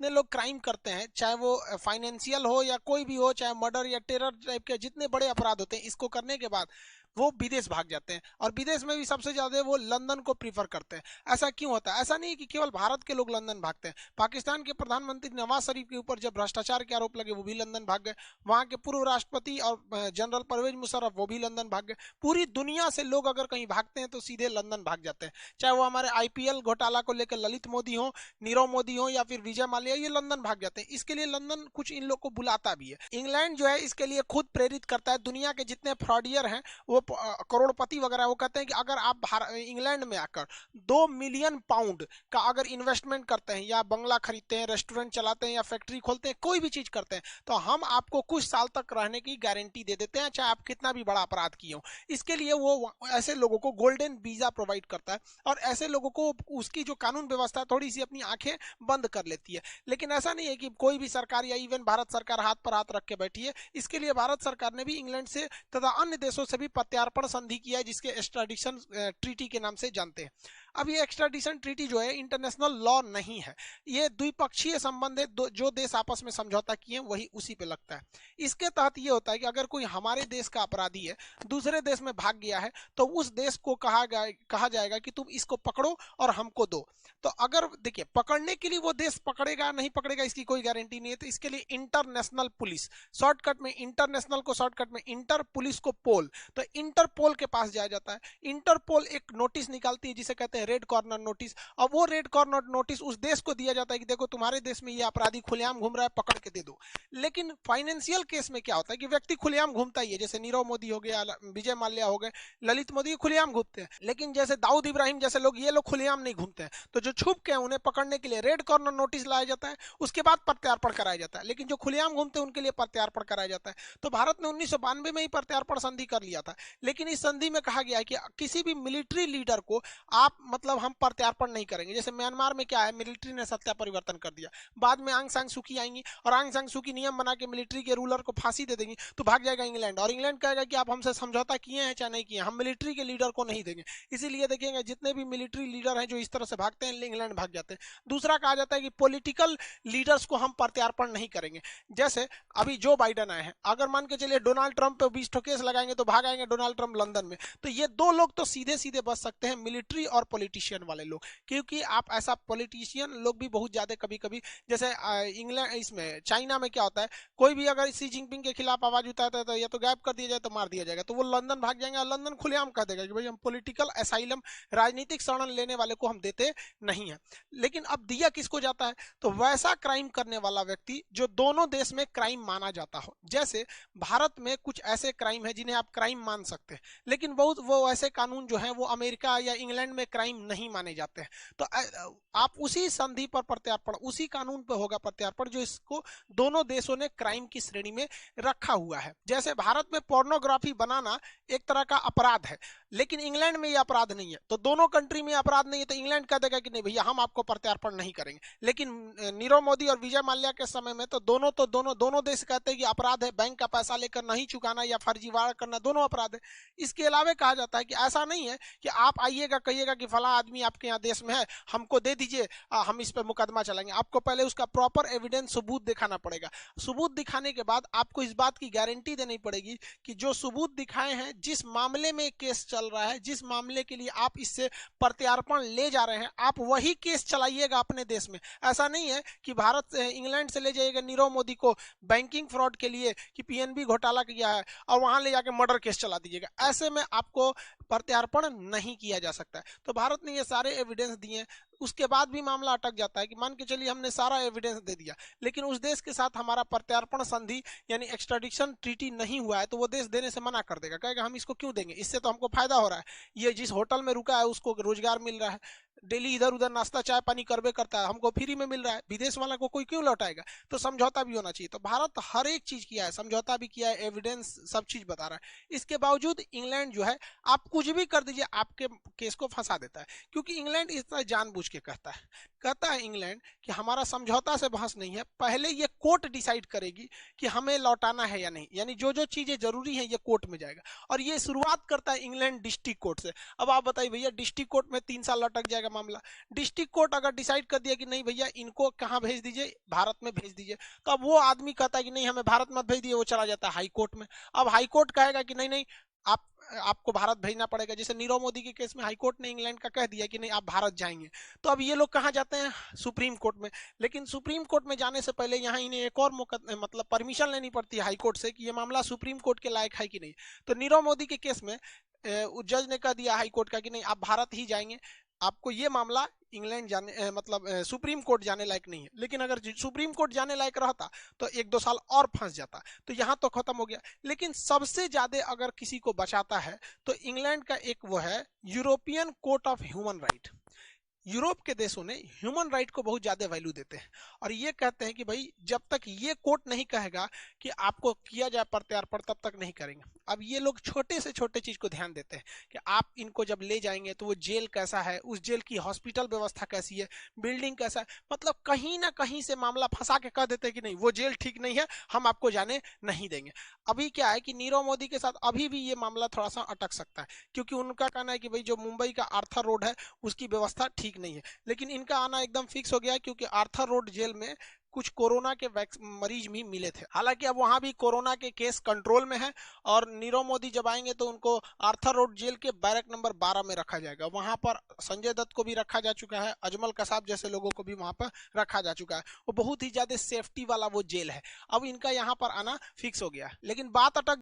जितने लोग क्राइम करते हैं, चाहे वो फाइनेंशियल हो या कोई भी हो, चाहे मर्डर या टेरर टाइप के जितने बड़े अपराध होते हैं, इसको करने के बाद वो विदेश भाग जाते हैं, और विदेश में भी सबसे ज्यादा वो लंदन को प्रीफर करते हैं। ऐसा क्यों होता है? ऐसा नहीं है कि केवल भारत के लोग लंदन भागते हैं। पाकिस्तान के प्रधानमंत्री नवाज शरीफ के ऊपर जब भ्रष्टाचार के आरोप लगे, वो भी लंदन भाग गए। वहां के पूर्व राष्ट्रपति और जनरल परवेज मुशर्रफ, वो भी लंदन भाग गए। पूरी दुनिया से लोग अगर कहीं भागते हैं तो सीधे लंदन भाग जाते हैं। चाहे वो हमारे आईपीएल घोटाला को लेकर ललित मोदी हो, नीरव मोदी हो, या फिर विजय माल्या, ये लंदन भाग जाते हैं। इसके लिए लंदन कुछ इन लोग को बुलाता भी है। इंग्लैंड जो है इसके लिए खुद प्रेरित करता है। दुनिया के जितने फ्रॉडियर हैं, वो करोड़पति वगैरह, वो कहते हैं कि अगर आप इंग्लैंड में आकर 2 मिलियन पाउंड का अगर इन्वेस्टमेंट करते हैं, या बंगला खरीदते हैं, रेस्टोरेंट चलाते हैं, या फैक्ट्री खोलते हैं, कोई भी चीज करते हैं, तो हम आपको कुछ साल तक रहने की गारंटी दे देते हैं, चाहे आप कितना भी बड़ा अपराध किए हो। इसके लिए वो ऐसे लोगों को गोल्डन वीजा प्रोवाइड करता है, और ऐसे लोगों को उसकी जो कानून व्यवस्था है थोड़ी सी अपनी आंखें बंद कर लेती है। लेकिन ऐसा नहीं है कि कोई भी सरकार या इवन भारत सरकार हाथ पर हाथ रख के बैठी है। इसके लिए भारत सरकार ने भी इंग्लैंड से तथा अन्य देशों से भी प्रत्यार्पण संधि किया है, जिसके एक्स्ट्राडिशन ट्रीटी के नाम से जानते हैं। अब ये एक्स्ट्राडिशन ट्रीटी जो है इंटरनेशनल लॉ नहीं है, ये द्विपक्षीय संबंध है। जो देश आपस में समझौता किए वही उसी पे लगता है। इसके तहत ये होता है कि अगर कोई हमारे देश का अपराधी है, दूसरे देश में भाग गया है, तो उस देश को कहा जाएगा कि तुम इसको पकड़ो और हमको दो। तो अगर देखिए, पकड़ने के लिए वो देश पकड़ेगा नहीं पकड़ेगा इसकी कोई गारंटी नहीं है। तो इसके लिए इंटरनेशनल पुलिस, शॉर्टकट में इंटरनेशनल को शॉर्टकट में इंटर, पुलिस को पोल, तो इंटरपोल के पास जाया जाता है। इंटरपोल एक नोटिस निकालती है जिसे कहते हैं रेड कॉर्नर नोटिस। अब वो रेड कॉर्नर नोटिस उस देश को दिया जाता है कि देखो तुम्हारे देश में ये अपराधी खुलेआम घूम रहा है, पकड़ के दे दो। लेकिन फाइनेंशियल केस में क्या होता है कि व्यक्ति खुलेआम घूमता ही है, जैसे नीरव मोदी हो गया, विजय माल्या हो गए, ललित मोदी खुलेआम घूमते हैं। लेकिन जैसे दाऊद इब्राहिम जैसे लोग, ये लोग खुलेआम नहीं घूमते हैं। तो जो छुप के उन्हें पकड़ने के लिए रेड कॉर्नर नोटिस लाया जाता है, उसके बाद प्रत्यार्पण कराया जाता है। लेकिन जो खुलेआम घूमते हैं उनके लिए प्रत्यार्पण कराया जाता है। तो भारत ने 1992 में ही प्रत्यार्पण संधि कर लिया था। लेकिन इस संधि में कहा गया है कि किसी भी मिलिट्री लीडर को आप मतलब हम प्रत्यार्पण नहीं करेंगे। जैसे म्यांमार में क्या है, मिलिट्री ने सत्ता परिवर्तन कर दिया, बाद में आंग सान सूकी आएंगी और आंग सान सूकी नियम बना के मिलिट्री के रूलर को फांसी दे देंगी, तो भाग जाएगा इंग्लैंड, और इंग्लैंड कहेगा कि आप हमसे समझौता किए हैं चाहे नहीं किए, हम मिलिट्री के लीडर को नहीं देंगे। इसीलिए देखिएगा जितने भी मिलिट्री लीडर हैं जो इस तरह से भागते हैं, इंग्लैंड भाग जाते हैं। दूसरा कहा जाता है कि पॉलिटिकल लीडर्स को हम प्रत्यार्पण नहीं करेंगे। जैसे अभी जो बाइडन आए हैं, अगर मान के चलिए डोनाल्ड ट्रंप पे 20 केस लगाएंगे तो भाग आएंगे डोनाल्ड ट्रंप लंदन में। तो ये दो लोग तो सीधे सीधे बच सकते हैं, मिलिट्री और पॉलिटिशियन वाले लोग। क्योंकि आप ऐसा पॉलिटिशियन लोग भी बहुत ज्यादा कभी कभी, जैसे इंग्लैंड, इसमें चाइना में क्या होता है, कोई भी अगर सी जिनपिंग के खिलाफ आवाज उठाता है तो या तो गायब कर दिया जाए तो मार दिया जाएगा। तो वो लंदन भाग जाएंगे और लंदन खुलेआम कह देगा कि भाई हम पॉलिटिकल असाइलम, राजनीतिक शरण लेने वाले को हम देते नहीं है। लेकिन अब दिया किसको जाता है, तो वैसा क्राइम करने वाला व्यक्ति जो दोनों देश में क्राइम माना जाता हो। जैसे भारत में कुछ ऐसे क्राइम है जिन्हें आप क्राइम मान सकते हैं, लेकिन बहुत वो ऐसे कानून जो है वो अमेरिका या इंग्लैंड में क्राइम नहीं माने जाते हैं। तो आप उसी संधि पर प्रत्यार्पण, उसी कानून पर होगा प्रत्यार्पण जो इसको दोनों देशों ने क्राइम की श्रेणी में रखा हुआ है। जैसे भारत में पोर्नोग्राफी बनाना एक तरह का अपराध है, लेकिन इंग्लैंड में यह अपराध नहीं है। तो दोनों कंट्री में अपराध नहीं है, तो इंग्लैंड कह देगा कि नहीं भैया हम आपको प्रत्यार्पण नहीं करेंगे। लेकिन नीरव मोदी और विजय माल्या के समय में तो दोनों देश कहते हैं कि अपराध है, बैंक का पैसा लेकर नहीं चुकाना या फर्जीवाड़ा करना दोनों अपराध है। इसके अलावा कहा जाता है कि ऐसा नहीं है कि आप आइएगा कहिएगा कि फला आदमी आपके यहाँ देश में है, हमको दे दीजिए, हम इस पर मुकदमा चलाएंगे। आपको पहले उसका प्रॉपर एविडेंस, सबूत दिखाना पड़ेगा। सबूत दिखाने के बाद आपको इस बात की गारंटी देनी पड़ेगी कि जो सबूत दिखाए हैं, जिस मामले में केस चल रहा है, जिस मामले के लिए आप इससे प्रत्यार्पण ले जा रहे हैं, आप वही केस चलाइएगा अपने देश में। ऐसा नहीं है कि भारत इंग्लैंड से ले जाइएगा नीरव मोदी को बैंकिंग फ्रॉड के लिए कि पीएनबी घोटाला किया है और वहां ले जाके मर्डर केस चला दीजिएगा। ऐसे में आपको प्रत्यार्पण नहीं किया जा सकता है। तो भारत ने ये सारे एविडेंस दिए, उसके बाद भी मामला अटक जाता है कि मान के चलिए हमने सारा एविडेंस दे दिया, लेकिन उस देश के साथ हमारा प्रत्यार्पण संधि यानी एक्स्ट्राडिशन ट्रीटी नहीं हुआ है, तो वो देश देने से मना कर देगा, कहेगा हम इसको क्यों देंगे, इससे तो हमको फायदा हो रहा है, ये जिस होटल में रुका है उसको रोजगार मिल रहा है, डेली इधर उधर नाश्ता चाय पानी करबे करता है, हमको फ्री में मिल रहा है, विदेश वाला को कोई क्यों लौटाएगा। तो समझौता भी होना चाहिए। तो भारत हर एक चीज किया है, समझौता भी किया है, एविडेंस सब चीज बता रहा है। इसके बावजूद इंग्लैंड जो है, आप कुछ भी कर दीजिए आपके केस को फंसा देता है, क्योंकि इंग्लैंड इस तरह जानबूझ के कहता है इंग्लैंड कि हमारा समझौता से बहस नहीं है, पहले ये कोर्ट डिसाइड करेगी कि हमें लौटाना है या नहीं, यानी जो जो चीजें जरूरी है ये कोर्ट में जाएगा। और ये शुरुआत करता है इंग्लैंड डिस्ट्रिक्ट कोर्ट से। अब आप बताइए भैया, डिस्ट्रिक्ट कोर्ट में 3 साल लटक जाएगा जाएगा मामला। डिस्ट्रिक्ट कोर्ट अगर डिसाइड कर दिया कि नहीं भैया इनको कहाँ भेज दीजिए, भारत में भेज दीजिए, तो अब वो आदमी कहता है कि नहीं हमें भारत मत भेज दिए, वो चला जाता है हाई कोर्ट में। अब हाई कोर्ट कहेगा कि नहीं नहीं आप आपको भारत भेजना पड़ेगा। जैसे नीरव मोदी के केस में हाई कोर्ट ने इंग्लैंड का कह दिया कि नहीं आप भारत जाएंगे, तो अब ये लोग कहाँ जाते हैं, सुप्रीम कोर्ट में। लेकिन सुप्रीम कोर्ट में जाने से पहले यहाँ इन्हें एक और मतलब परमिशन लेनी पड़ती है हाई कोर्ट से कि ये मामला सुप्रीम कोर्ट के लायक है कि नहीं। तो नीरव मोदी के केस में जज ने कह दिया हाई कोर्ट का कि नहीं आप भारत ही जाएंगे, आपको ये मामला इंग्लैंड जाने मतलब सुप्रीम कोर्ट जाने लायक नहीं है। लेकिन अगर सुप्रीम कोर्ट जाने लायक रहता तो 1-2 साल और फंस जाता, तो यहाँ तो खत्म हो गया। लेकिन सबसे ज्यादा अगर किसी को बचाता है तो इंग्लैंड का एक वो है European court of human right. Europe के देशों ने ह्यूमन राइट को बहुत ज्यादा वैल्यू देते हैं और ये कहते हैं कि भाई जब तक ये कोर्ट नहीं कहेगा कि आपको किया जाए प्रत्यार्पण तब तक नहीं करेंगे। अब ये लोग छोटे से छोटे चीज को ध्यान देते हैं कि आप इनको जब ले जाएंगे तो वो जेल कैसा है, उस जेल की हॉस्पिटल व्यवस्था कैसी है, बिल्डिंग कैसा है, मतलब कहीं ना कहीं से मामला फंसा के कह देते हैं कि नहीं वो जेल ठीक नहीं है, हम आपको जाने नहीं देंगे। अभी क्या है कि नीरव मोदी के साथ अभी भी ये मामला थोड़ा सा अटक सकता है, क्योंकि उनका कहना है कि भाई जो मुंबई का आर्थर रोड है उसकी व्यवस्था ठीक नहीं है। लेकिन इनका आना एकदम फिक्स हो गया क्योंकि आर्थर रोड जेल में कुछ कोरोना के मरीज भी मिले थे। हालांकि अब वहां भी कोरोना के केस कंट्रोल में है और नीरव मोदी जब आएंगे तो उनको आर्थर रोड जेल के बैरक नंबर 12 में रखा जाएगा। वहां पर संजय दत्त को भी रखा जा चुका है, अजमल कसाब जैसे लोगों को भी वहां पर रखा जा चुका है। वो बहुत ही ज्यादा सेफ्टी वाला वो जेल है। अब इनका यहाँ पर आना फिक्स हो गया। लेकिन बात अटक